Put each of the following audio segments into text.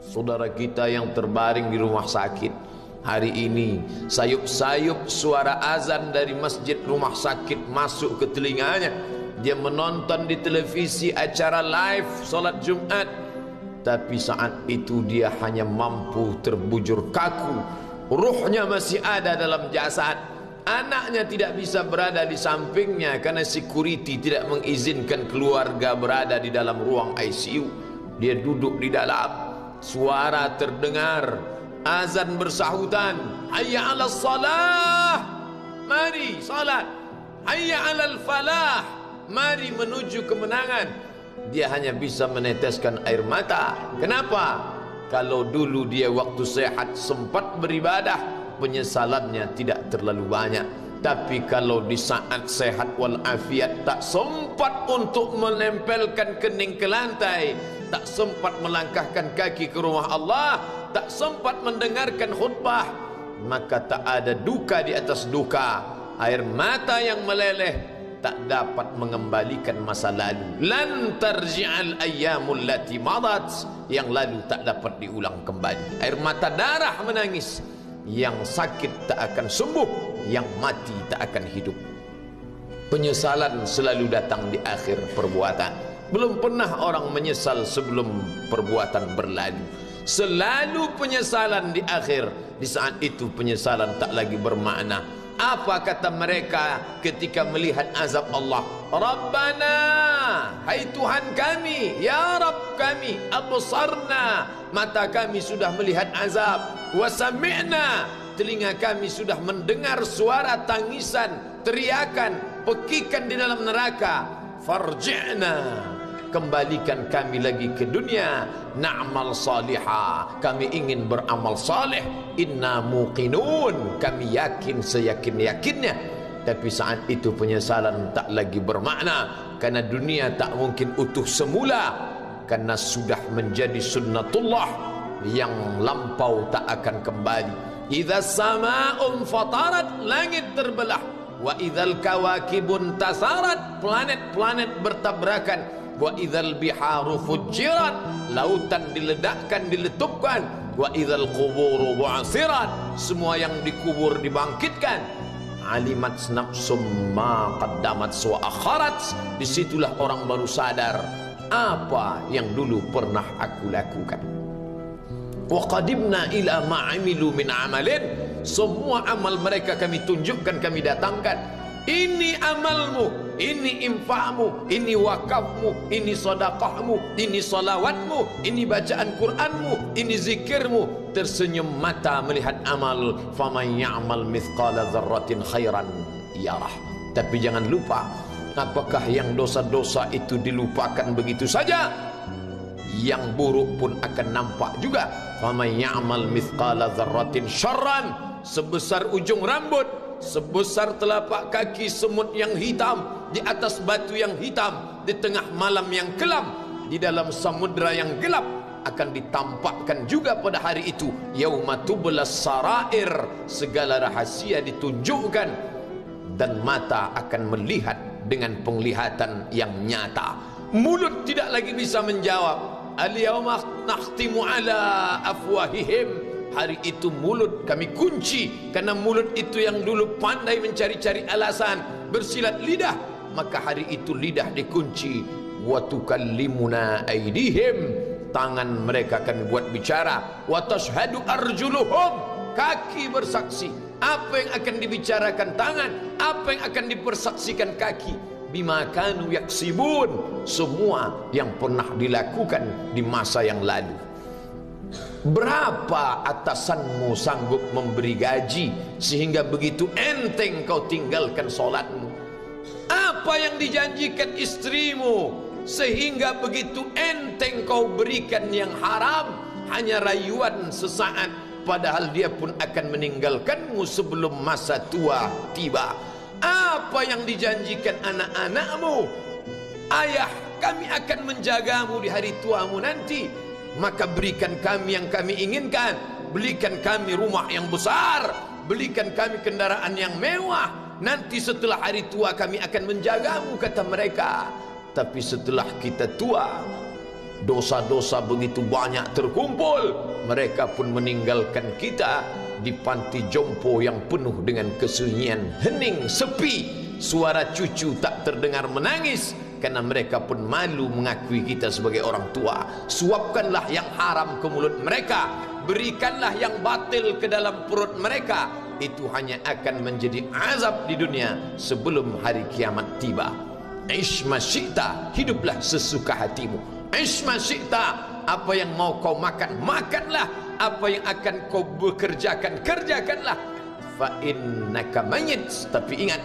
Saudara kita yang terbaring di rumah sakit hari ini, sayup-sayup suara azan dari masjid rumah sakit masuk ke telinganya. Dia menonton di televisi acara live solat Jumat, tapi saat itu dia hanya mampu terbujur kaku. Ruhnya masih ada dalam jasad. Anaknya tidak bisa berada di sampingnya karena security tidak mengizinkan keluarga berada di dalam ruang ICU. Dia duduk di dalam, suara terdengar, azan bersahutan, hayya 'alas salah, mari salat, hayya 'alal falah, mari menuju kemenangan. Dia hanya bisa meneteskan air mata. Kenapa? Kalau dulu dia waktu sehat sempat beribadah, penyesalannya tidak terlalu banyak. Tapi kalau di saat sehat walafiat tak sempat untuk menempelkan kening ke lantai, tak sempat melangkahkan kaki ke rumah Allah, tak sempat mendengarkan khutbah, maka tak ada duka di atas duka. Air mata yang meleleh tak dapat mengembalikan masa lalu. Lan tarji'al ayyamul lati madat, yang lalu tak dapat diulang kembali. Air mata darah menangis, yang sakit tak akan sembuh, yang mati tak akan hidup. Penyesalan selalu datang di akhir perbuatan. Belum pernah orang menyesal sebelum perbuatan berlalu. Selalu penyesalan di akhir. Di saat itu penyesalan tak lagi bermakna. Apa kata mereka ketika melihat azab Allah? Rabbana, hai Tuhan kami, ya Rabb kami, absarna, mata kami sudah melihat azab, wa sami'na, telinga kami sudah mendengar suara tangisan, teriakan, pekikan di dalam neraka. Farji'na, kembalikan kami lagi ke dunia, na'mal salihah, kami ingin beramal saleh, inna muqinun, kami yakin seyakin-yakinnya. Tapi saat itu penyesalan tak lagi bermakna, karena dunia tak mungkin utuh semula, karena sudah menjadi sunnatullah yang lampau tak akan kembali. Idza sama'un fatarat, langit terbelah, wa idzal kawakibun tasarat, planet-planet bertabrakan, wa idzal biharu fujirat, lautan diledakkan, diletupkan, wa idzal quburu bu'asirat, semua yang dikubur dibangkitkan. Alimat nafsum ma qaddamat wa akharat, disitulah orang baru sadar apa yang dulu pernah aku lakukan. Wa qadimna ila ma amilu min amalin, semua amal mereka kami tunjukkan, kami datangkan. Ini amalmu, ini infakmu, ini wakafmu, ini sedekahmu, ini salawatmu, ini bacaan Qur'anmu, ini zikirmu. Tersenyum mata melihat amal. Faman ya'mal mithqala dzarratin khairan yarah. Tapi jangan lupa, apakah yang dosa-dosa itu dilupakan begitu saja? Yang buruk pun akan nampak juga. Faman ya'mal mithqala dzarratin syarran, sebesar ujung rambut, sebesar telapak kaki semut yang hitam, di atas batu yang hitam, di tengah malam yang kelam, di dalam samudra yang gelap, akan ditampakkan juga pada hari itu. Yauma tublas sarair, segala rahasia ditunjukkan, dan mata akan melihat dengan penglihatan yang nyata. Mulut tidak lagi bisa menjawab. Al-yauma nakhtimu ala afwahihim, hari itu mulut kami kunci, karena mulut itu yang dulu pandai mencari-cari alasan, bersilat lidah, maka hari itu lidah dikunci. Wa tukallimuna aydihim, tangan mereka kami buat bicara. Wa tashhadu arjuluhum, kaki bersaksi. Apa yang akan dibicarakan tangan, apa yang akan dipersaksikan kaki? Bima kanu yaksibun, semua yang pernah dilakukan di masa yang lalu. Berapa atasanmu sanggup memberi gaji sehingga begitu enteng kau tinggalkan solatmu? Apa yang dijanjikan istrimu sehingga begitu enteng kau berikan yang haram? Hanya rayuan sesaat, padahal dia pun akan meninggalkanmu sebelum masa tua tiba. Apa yang dijanjikan anak-anakmu? Ayah, kami akan menjagamu di hari tuamu nanti, maka berikan kami yang kami inginkan. Belikan kami rumah yang besar, belikan kami kendaraan yang mewah. Nanti setelah hari tua kami akan menjagamu, kata mereka. Tapi setelah kita tua, dosa-dosa begitu banyak terkumpul, mereka pun meninggalkan kita di panti jompo yang penuh dengan kesunyian, hening, sepi. Suara cucu tak terdengar menangis karena mereka pun malu mengakui kita sebagai orang tua. Suapkanlah yang haram ke mulut mereka, berikanlah yang batil ke dalam perut mereka. Itu hanya akan menjadi azab di dunia sebelum hari kiamat tiba. Ish ma syi'ta, hiduplah sesuka hatimu. Ish ma syi'ta, apa yang mau kau makan, makanlah. Apa yang akan kau bekerjakan, kerjakanlah. Fa innaka mayyit, tapi ingat,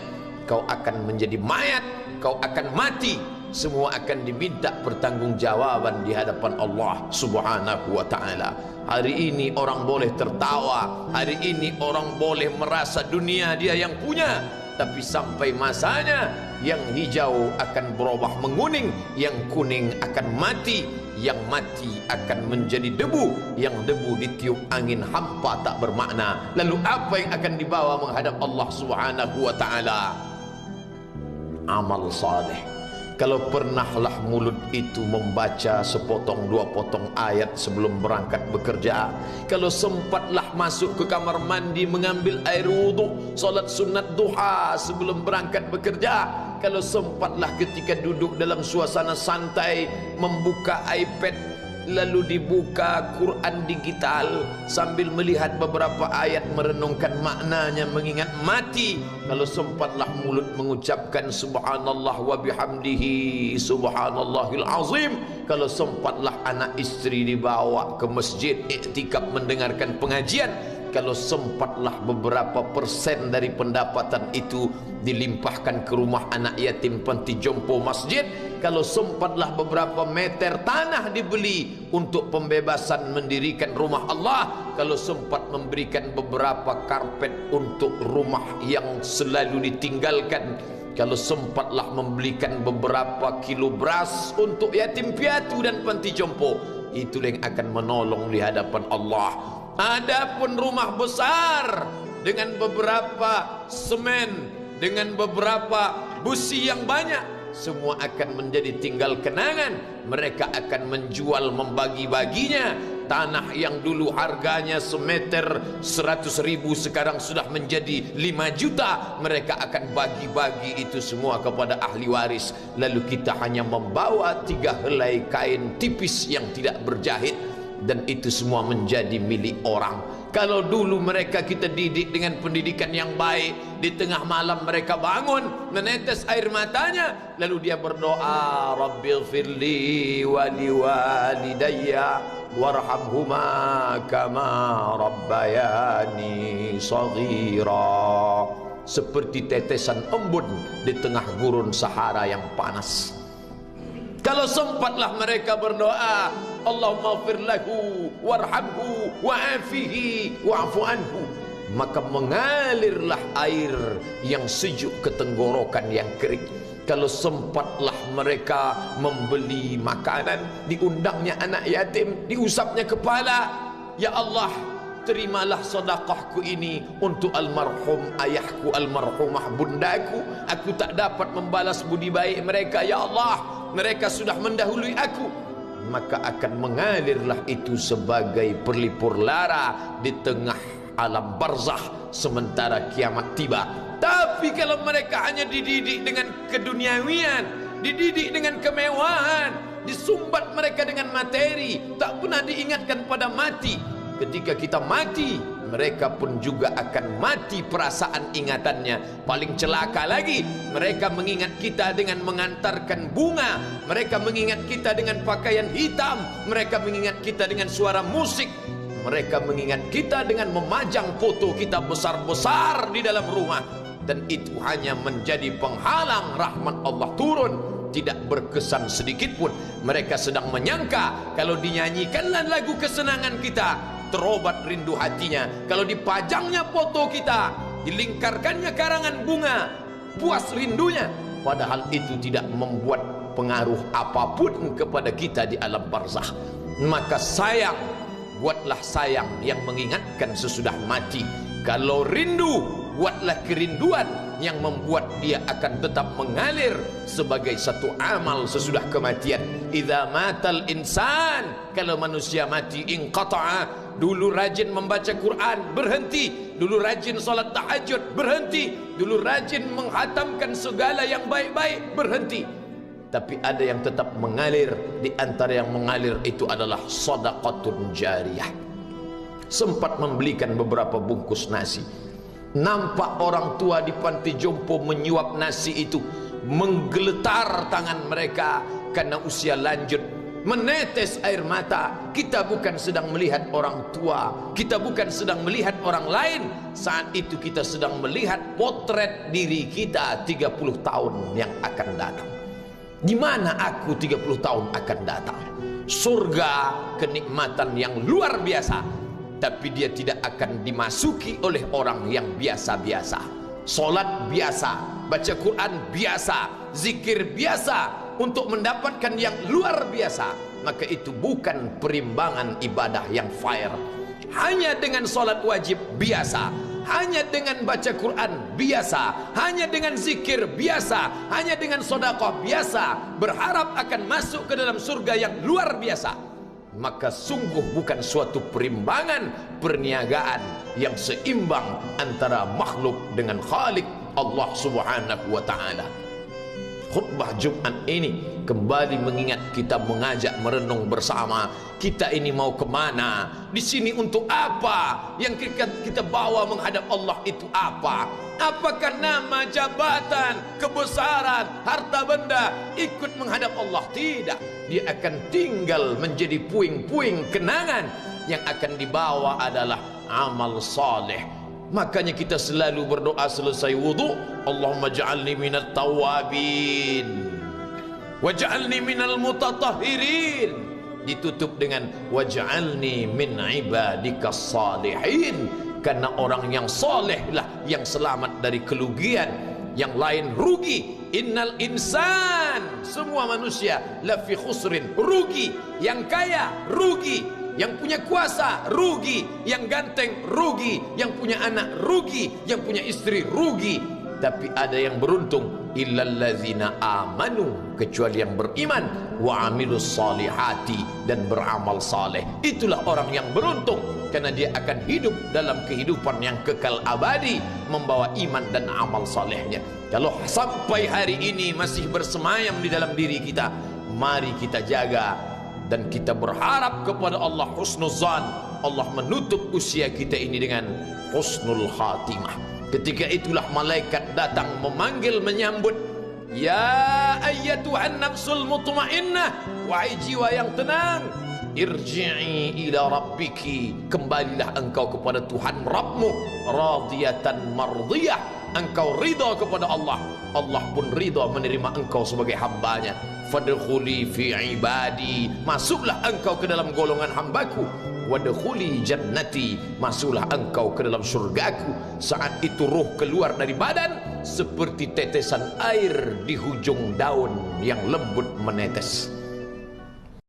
kau akan menjadi mayat, kau akan mati. Semua akan diminta pertanggungjawaban di hadapan Allah Subhanahu wa ta'ala. Hari ini orang boleh tertawa, hari ini orang boleh merasa dunia dia yang punya, tapi sampai masanya yang hijau akan berubah menguning, yang kuning akan mati, yang mati akan menjadi debu, yang debu ditiup angin hampa tak bermakna. Lalu apa yang akan dibawa menghadap Allah Subhanahu wa ta'ala? Amal saleh. Kalau pernahlah mulut itu membaca sepotong dua potong ayat sebelum berangkat bekerja, kalau sempatlah masuk ke kamar mandi mengambil air wudhu, solat sunat duha sebelum berangkat bekerja, kalau sempatlah ketika duduk dalam suasana santai membuka iPad lalu dibuka Quran digital sambil melihat beberapa ayat merenungkan maknanya, mengingat mati, kalau sempatlah mulut mengucapkan subhanallah wa bihamdihi subhanallahil azim, kalau sempatlah anak istri dibawa ke masjid iktikaf mendengarkan pengajian, kalau sempatlah beberapa persen dari pendapatan itu dilimpahkan ke rumah anak yatim panti jompo masjid, kalau sempatlah beberapa meter tanah dibeli untuk pembebasan mendirikan rumah Allah, kalau sempat memberikan beberapa karpet untuk rumah yang selalu ditinggalkan, kalau sempatlah membelikan beberapa kilo beras untuk yatim piatu dan panti jompo, itulah yang akan menolong di hadapan Allah. Adapun rumah besar dengan beberapa semen, dengan beberapa busi yang banyak, semua akan menjadi tinggal kenangan. Mereka akan menjual, membagi-baginya. Tanah yang dulu harganya semeter 100.000 sekarang sudah menjadi 5 juta. Mereka akan bagi-bagi itu semua kepada ahli waris. Lalu kita hanya membawa 3 helai kain tipis yang tidak berjahit, dan itu semua menjadi milik orang. Kalau dulu mereka kita didik dengan pendidikan yang baik, di tengah malam mereka bangun menetes air matanya, lalu dia berdoa, Rabbighfirli wa liwalidayya warhamhuma kama rabbayani shaghira, seperti tetesan embun di tengah gurun Sahara yang panas. Kalau sempatlah mereka berdoa, Allahumma ighfir lahu warhamhu wa'afihi wa'fu anhu, maka mengalirlah air yang sejuk ke tenggorokan yang kering. Kalau sempatlah mereka membeli makanan, diundangnya anak yatim, diusapnya kepala, ya Allah, terimalah sedekahku ini untuk almarhum ayahku, almarhumah bundaku. Aku tak dapat membalas budi baik mereka, ya Allah, mereka sudah mendahului aku. Maka akan mengalirlah itu sebagai perlipur lara di tengah alam barzakh sementara kiamat tiba. Tapi kalau mereka hanya dididik dengan keduniawian, dididik dengan kemewahan, disumbat mereka dengan materi, tak pernah diingatkan pada mati. Ketika kita mati, mereka pun juga akan mati perasaan ingatannya. Paling celaka lagi, mereka mengingat kita dengan mengantarkan bunga, mereka mengingat kita dengan pakaian hitam, mereka mengingat kita dengan suara musik, mereka mengingat kita dengan memajang foto kita besar-besar di dalam rumah. Dan itu hanya menjadi penghalang rahmat Allah turun, tidak berkesan sedikit pun. Mereka sedang menyangka kalau dinyanyikanlah lagu kesenangan kita, terobat rindu hatinya. Kalau dipajangnya foto kita, dilingkarkannya karangan bunga, puas rindunya. Padahal itu tidak membuat pengaruh apapun kepada kita di alam barzakh. Maka sayang, buatlah sayang yang mengingatkan sesudah mati. Kalau rindu, buatlah kerinduan yang membuat ia akan tetap mengalir sebagai satu amal sesudah kematian. Idza matal insan, kalau manusia mati, inqata'a, dulu rajin membaca Quran berhenti, dulu rajin salat tahajud berhenti, dulu rajin menghatamkan segala yang baik-baik berhenti. Tapi ada yang tetap mengalir. Di antara yang mengalir itu adalah sedekatun jariyah. Sempat membelikan beberapa bungkus nasi, nampak orang tua di panti jompo menyuap nasi itu, menggeletar tangan mereka karena usia lanjut, menetes air mata. Kita bukan sedang melihat orang tua, kita bukan sedang melihat orang lain. Saat itu kita sedang melihat potret diri kita 30 tahun yang akan datang. Di mana aku 30 tahun akan datang? Surga, kenikmatan yang luar biasa, tapi dia tidak akan dimasuki oleh orang yang biasa-biasa. Solat biasa, baca Quran biasa, zikir biasa, untuk mendapatkan yang luar biasa, maka itu bukan perimbangan ibadah yang fair. Hanya dengan solat wajib biasa, hanya dengan baca Quran biasa, hanya dengan zikir biasa, hanya dengan sedekah biasa, berharap akan masuk ke dalam surga yang luar biasa, maka sungguh bukan suatu perimbangan perniagaan yang seimbang antara makhluk dengan Khalik Allah Subhanahu wa taala. Khutbah Jumat ini kembali mengingat kita, mengajak merenung bersama. Kita ini mau kemana? Di sini untuk apa? Yang kita bawa menghadap Allah itu apa? Apakah nama, jabatan, kebesaran, harta benda ikut menghadap Allah? Tidak. Dia akan tinggal menjadi puing-puing kenangan. Yang akan dibawa adalah amal saleh. Makanya kita selalu berdoa selesai wudu, Allahumma ja'alni minat tawabin waj'alni minal mutatahhirin, ditutup dengan waj'alni min ibadikas salihin, karena orang yang saleh lah yang selamat dari kerugian, yang lain rugi. Innal insan, semua manusia lafi khusrin, rugi. Yang kaya rugi, yang punya kuasa rugi, yang ganteng rugi, yang punya anak rugi, yang punya istri rugi. Tapi ada yang beruntung, illallazina amanu, kecuali yang beriman, wa amilus salihati, dan beramal saleh. Itulah orang yang beruntung, karena dia akan hidup dalam kehidupan yang kekal abadi, membawa iman dan amal salehnya. Kalau sampai hari ini masih bersemayam di dalam diri kita, mari kita jaga. Dan kita berharap kepada Allah husnuzan, Allah menutup usia kita ini dengan husnul khatimah. Ketika itulah malaikat datang memanggil, menyambut, ya ayyatuhan nafsul mutmainnah, wahai jiwa yang tenang, irji'i ila rabbiki, kembalilah engkau kepada Tuhan Rabbmu, radiyatan mardiyah, engkau ridha kepada Allah, Allah pun ridha menerima engkau sebagai hambanya. Fadkhuli fi ibadi, masuklah engkau ke dalam golongan hambaku. Wadkhuli jannati, masuklah engkau ke dalam surgaku. Saat itu ruh keluar dari badan seperti tetesan air di hujung daun yang lembut menetes.